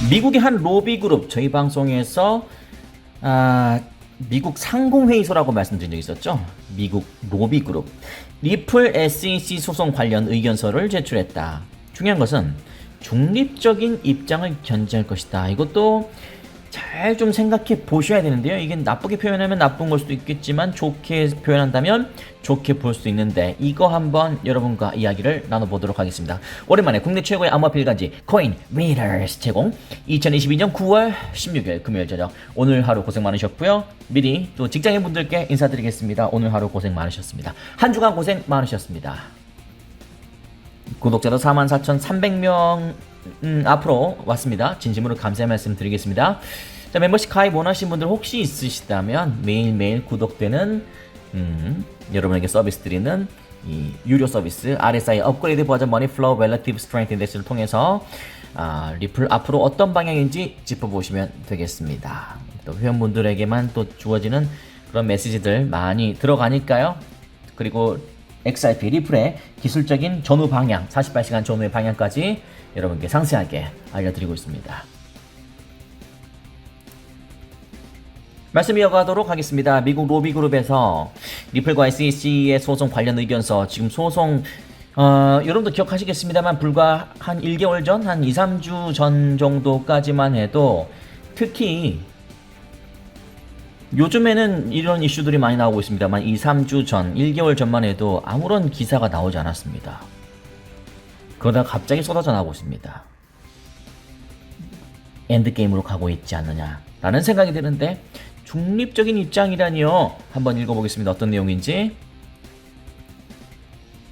미국의 한 로비 그룹, 저희 방송에서 미국 상공회의소라고 말씀드린 적 있었죠. 미국 로비 그룹 리플 SEC 소송 관련 의견서를 제출했다. 중요한 것은 중립적인 입장을 견지할 것이다. 이것도 잘 좀 생각해 보셔야 되는데요. 이게 나쁘게 표현하면 나쁜 걸 수도 있겠지만 좋게 표현한다면 좋게 볼 수 있는데, 이거 한번 여러분과 이야기를 나눠보도록 하겠습니다. 오랜만에 국내 최고의 암호화폐 일간지 코인 리더스 제공, 2022년 9월 16일 금요일 저녁. 오늘 하루 고생 많으셨고요. 미리 또 직장인분들께 인사드리겠습니다. 오늘 하루 고생 많으셨습니다. 한 주간 고생 많으셨습니다. 구독자도 44,300명 앞으로 왔습니다. 진심으로 감사의 말씀 드리겠습니다. 자, 멤버십 가입 원하시는 분들 혹시 있으시다면 매일매일 구독되는 여러분에게 서비스 드리는 이 유료 서비스 RSI 업그레이드 버전 머니플로우 렐러티브 스트렝스 인덱스를 통해서 리플 앞으로 어떤 방향인지 짚어보시면 되겠습니다. 또 회원분들에게만 또 주어지는 그런 메시지들 많이 들어가니까요. 그리고 XRP 리플의 기술적인 전후 방향, 48시간 전후의 방향까지 여러분께 상세하게 알려드리고 있습니다. 말씀 이어가도록 하겠습니다. 미국 로비그룹에서 리플과 SEC의 소송 관련 의견서, 지금 소송 여러분도 기억하시겠습니다만 불과 한 1개월 전, 한 2, 3주 전 정도까지만 해도, 특히 요즘에는 이런 이슈들이 많이 나오고 있습니다만 2, 3주 전, 1개월 전만 해도 아무런 기사가 나오지 않았습니다. 그러다가 갑자기 쏟아져 나오고 있습니다. 엔드게임으로 가고 있지 않느냐 라는 생각이 드는데, 중립적인 입장이라니요. 한번 읽어보겠습니다. 어떤 내용인지.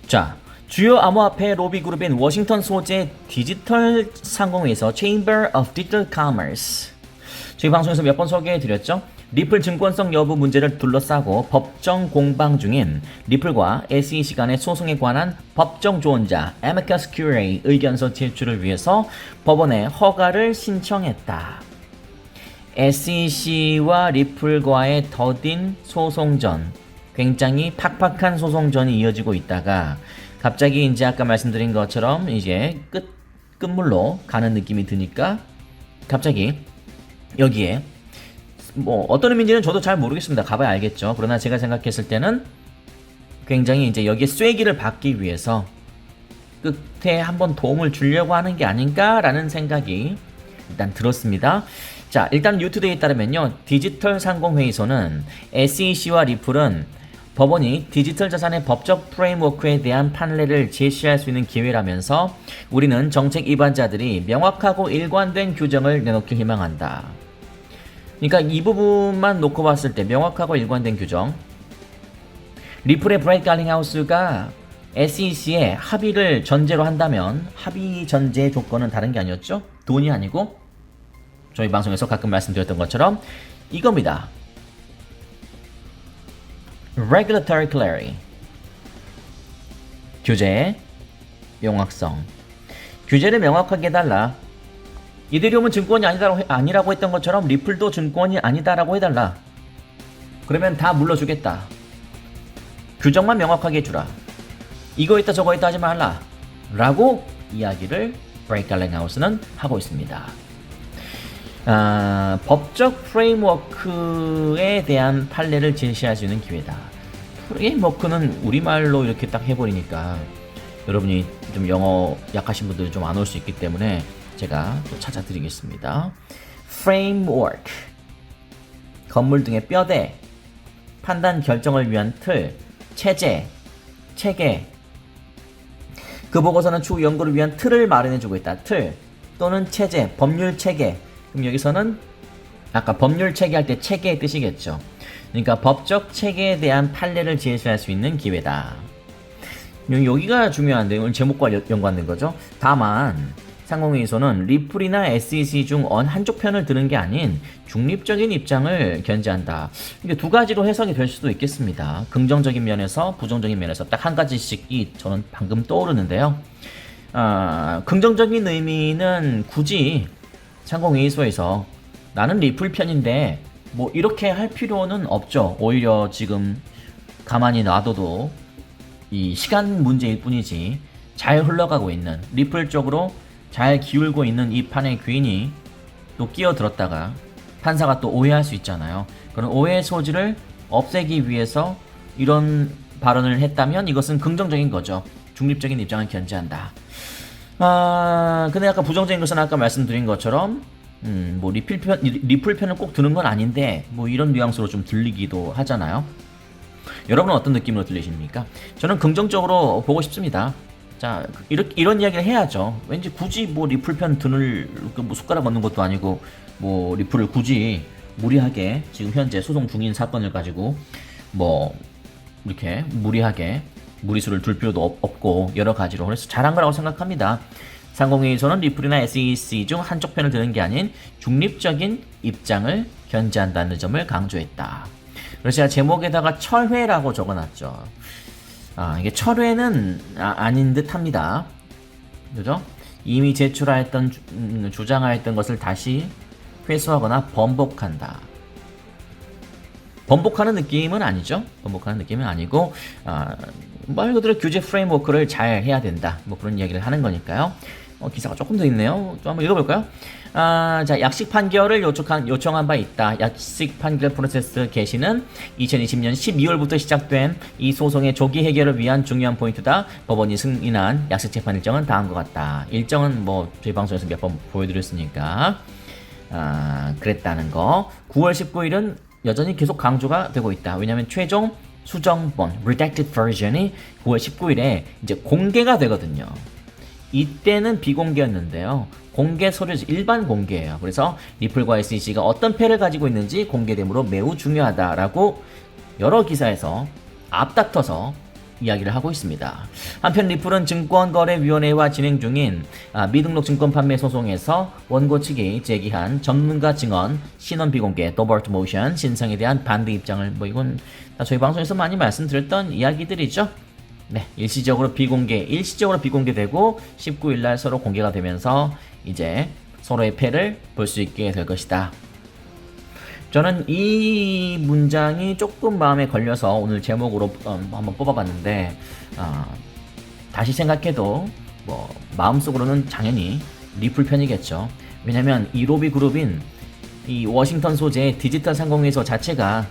자, 주요 암호화폐 로비그룹인 워싱턴 소재 디지털 상공회에서 Chamber of Digital Commerce, 저희 방송에서 몇 번 소개해드렸죠. 리플 증권성 여부 문제를 둘러싸고 법정 공방 중인 리플과 SEC 간의 소송에 관한 법정 조언자 Amicus Curiae 의견서 제출을 위해서 법원에 허가를 신청했다. SEC와 리플과의 더딘 소송전, 굉장히 팍팍한 소송전이 이어지고 있다가 갑자기 이제 아까 말씀드린 것처럼 이제 끝물로 가는 느낌이 드니까 갑자기 여기에 뭐 어떤 의미인지는 저도 잘 모르겠습니다. 가봐야 알겠죠. 그러나 제가 생각했을 때는 굉장히 이제 여기에 쐐기를 받기 위해서 끝에 한번 도움을 주려고 하는 게 아닌가라는 생각이 일단 들었습니다. 자, 일단 뉴투데이에 따르면요, 디지털 상공회의소는 SEC와 리플은 법원이 디지털 자산의 법적 프레임워크에 대한 판례를 제시할 수 있는 기회라면서 우리는 정책 위반자들이 명확하고 일관된 규정을 내놓길 희망한다. 그러니까 이 부분만 놓고 봤을 때 명확하고 일관된 규정, 리플의 브레이트 갈링하우스가 SEC의 합의를 전제로 한다면, 합의 전제 조건은 다른 게 아니었죠? 돈이 아니고 저희 방송에서 가끔 말씀드렸던 것처럼 이겁니다. Regulatory clarity, 규제의 명확성. 규제를 명확하게 해달라. 이더리움은 증권이 아니라고 했던 것처럼 리플도 증권이 아니다라고 해달라. 그러면 다 물러주겠다. 규정만 명확하게 해주라. 이거 있다 저거 있다 하지 말라 라고 이야기를 브레이크 갈링하우스는 하고 있습니다. 법적 프레임워크에 대한 판례를 제시할 수 있는 기회다. 프레임워크는 우리말로 이렇게 딱 해버리니까 여러분이 좀 영어 약하신 분들 좀 안 올 수 있기 때문에 제가 또 찾아드리겠습니다. Framework, 건물 등의 뼈대, 판단 결정을 위한 틀, 체제, 체계. 그 보고서는 추후 연구를 위한 틀을 마련해주고 있다. 틀 또는 체제, 법률 체계. 그럼 여기서는 아까 법률 체계 할 때 체계의 뜻이겠죠. 그러니까 법적 체계에 대한 판례를 제시할 수 있는 기회다. 여기가 중요한데, 오늘 제목과 연관된 거죠. 다만 상공회의소는 리플이나 SEC 중 한쪽 편을 드는 게 아닌 중립적인 입장을 견지한다. 이게 두 가지로 해석이 될 수도 있겠습니다. 긍정적인 면에서 부정적인 면에서 딱 한 가지씩이 저는 방금 떠오르는데요. 긍정적인 의미는 굳이 상공회의소에서 나는 리플 편인데 뭐 이렇게 할 필요는 없죠. 오히려 지금 가만히 놔둬도 이 시간 문제일 뿐이지 잘 흘러가고 있는, 리플 쪽으로 잘 기울고 있는 이 판의 궤인이 또 끼어들었다가 판사가 또 오해할 수 있잖아요. 그런 오해 소지를 없애기 위해서 이런 발언을 했다면 이것은 긍정적인 거죠. 중립적인 입장을 견지한다. 근데 아까 부정적인 것은 아까 말씀드린 것처럼 뭐 리플 편을 꼭 드는 건 아닌데 뭐 이런 뉘앙스로 좀 들리기도 하잖아요. 여러분은 어떤 느낌으로 들리십니까? 저는 긍정적으로 보고 싶습니다. 자, 이런 이야기를 해야죠. 왠지 굳이 뭐 리플 편 드는 뭐 숟가락 얹는 것도 아니고 뭐 리플을 굳이 무리하게 지금 현재 소송 중인 사건을 가지고 뭐 이렇게 무리하게 무리수를 둘 필요도 없고 여러 가지로 그래서 잘한 거라고 생각합니다. 상공회의소는 리플이나 SEC 중 한쪽 편을 드는 게 아닌 중립적인 입장을 견지한다는 점을 강조했다. 그래서 제가 제목에다가 철회라고 적어놨죠. 이게 철회는 아닌 듯합니다. 그죠? 이미 제출하였던 주장하였던 것을 다시 회수하거나 번복한다. 번복하는 느낌은 아니죠. 번복하는 느낌은 아니고 말 그대로 규제 프레임워크를 잘 해야 된다. 뭐 그런 이야기를 하는 거니까요. 기사가 조금 더 있네요. 좀 한번 읽어볼까요? 자, 약식 판결을 요청한 바 있다. 약식 판결 프로세스 개시는 2020년 12월부터 시작된 이 소송의 조기 해결을 위한 중요한 포인트다. 법원이 승인한 약식 재판 일정은 다음과 같다. 일정은 뭐 저희 방송에서 몇 번 보여드렸으니까 그랬다는 거. 9월 19일은 여전히 계속 강조가 되고 있다. 왜냐하면 최종 수정본 redacted version이 9월 19일에 이제 공개가 되거든요. 이때는 비공개였는데요. 공개 서류 일반 공개예요. 그래서 리플과 SEC가 어떤 패를 가지고 있는지 공개됨으로 매우 중요하다라고 여러 기사에서 앞다퉈서 이야기를 하고 있습니다. 한편 리플은 증권거래위원회와 진행 중인 미등록 증권 판매 소송에서 원고 측이 제기한 전문가 증언 신원 비공개 도버트 모션 신청에 대한 반대 입장을 뭐 이건 저희 방송에서 많이 말씀드렸던 이야기들이죠. 네, 일시적으로 비공개되고 19일날 서로 공개가 되면서 이제 서로의 패를 볼 수 있게 될 것이다. 저는 이 문장이 조금 마음에 걸려서 오늘 제목으로 한번 뽑아봤는데 다시 생각해도 뭐 마음속으로는 당연히 리플 편이겠죠. 왜냐면 이 로비 그룹인 이 워싱턴 소재의 디지털 상공회의소 자체가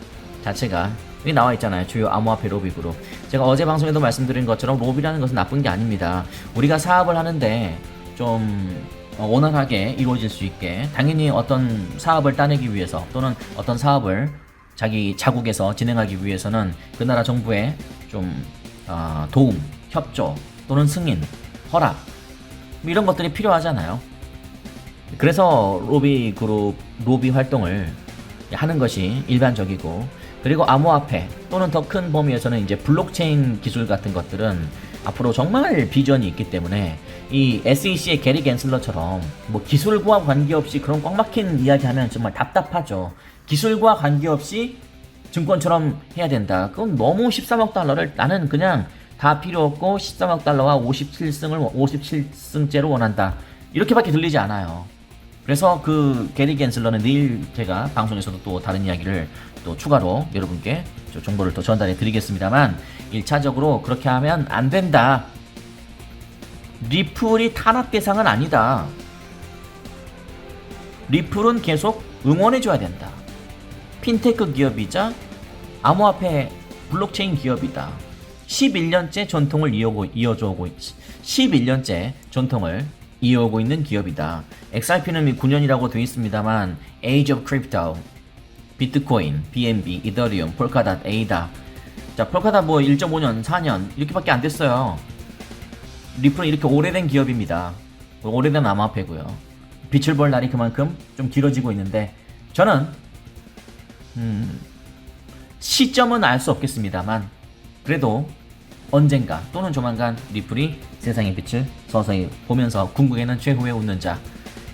여기 나와 있잖아요. 주요 암호화폐 로비 그룹. 제가 어제 방송에도 말씀드린 것처럼 로비라는 것은 나쁜 게 아닙니다. 우리가 사업을 하는데 좀 원활하게 이루어질 수 있게 당연히 어떤 사업을 따내기 위해서 또는 어떤 사업을 자기 자국에서 진행하기 위해서는 그 나라 정부의 좀 도움, 협조 또는 승인, 허락 이런 것들이 필요하잖아요. 그래서 로비 그룹, 로비 활동을 하는 것이 일반적이고 그리고 암호화폐 또는 더 큰 범위에서는 이제 블록체인 기술 같은 것들은 앞으로 정말 비전이 있기 때문에 이 SEC의 게리 갠슬러처럼 뭐 기술과 관계없이 그런 꽉 막힌 이야기하면 정말 답답하죠. 기술과 관계없이 증권처럼 해야 된다. 그럼 너무 13억 달러를 나는 그냥 다 필요 없고 13억 달러와 57승째로 원한다. 이렇게밖에 들리지 않아요. 그래서 그 게리 갠슬러는 내일 제가 방송에서도 또 다른 이야기를 또 추가로 여러분께 정보를 더 전달해 드리겠습니다만 1차적으로 그렇게 하면 안 된다. 리플이 탄압 대상은 아니다. 리플은 계속 응원해줘야 된다. 핀테크 기업이자 암호화폐 블록체인 기업이다. 11년째 전통을 이어오고 있는 기업이다. XRP는 9년이라고 되어 있습니다만 Age of Crypto, 비트코인, BNB, 이더리움, 폴카닷, 에이다. 자, 폴카닷 뭐 1.5년, 4년 이렇게밖에 안 됐어요. 리플은 이렇게 오래된 기업입니다. 오래된 암호화폐고요. 빛을 볼 날이 그만큼 좀 길어지고 있는데 저는 시점은 알 수 없겠습니다.만 그래도 언젠가 또는 조만간 리플이 세상의 빛을 서서히 보면서 궁극에는 최후의 웃는 자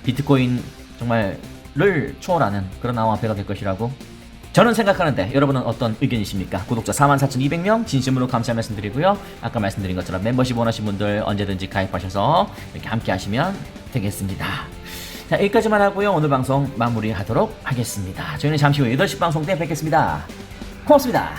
비트코인 정말를 초월하는 그런 암호화폐가 될 것이라고 저는 생각하는데 여러분은 어떤 의견이십니까? 구독자 44,200명 진심으로 감사 말씀드리고요. 아까 말씀드린 것처럼 멤버십 원하신 분들 언제든지 가입하셔서 이렇게 함께 하시면 되겠습니다. 자, 여기까지만 하고요. 오늘 방송 마무리하도록 하겠습니다. 저희는 잠시 후 8시 방송 때 뵙겠습니다. 고맙습니다.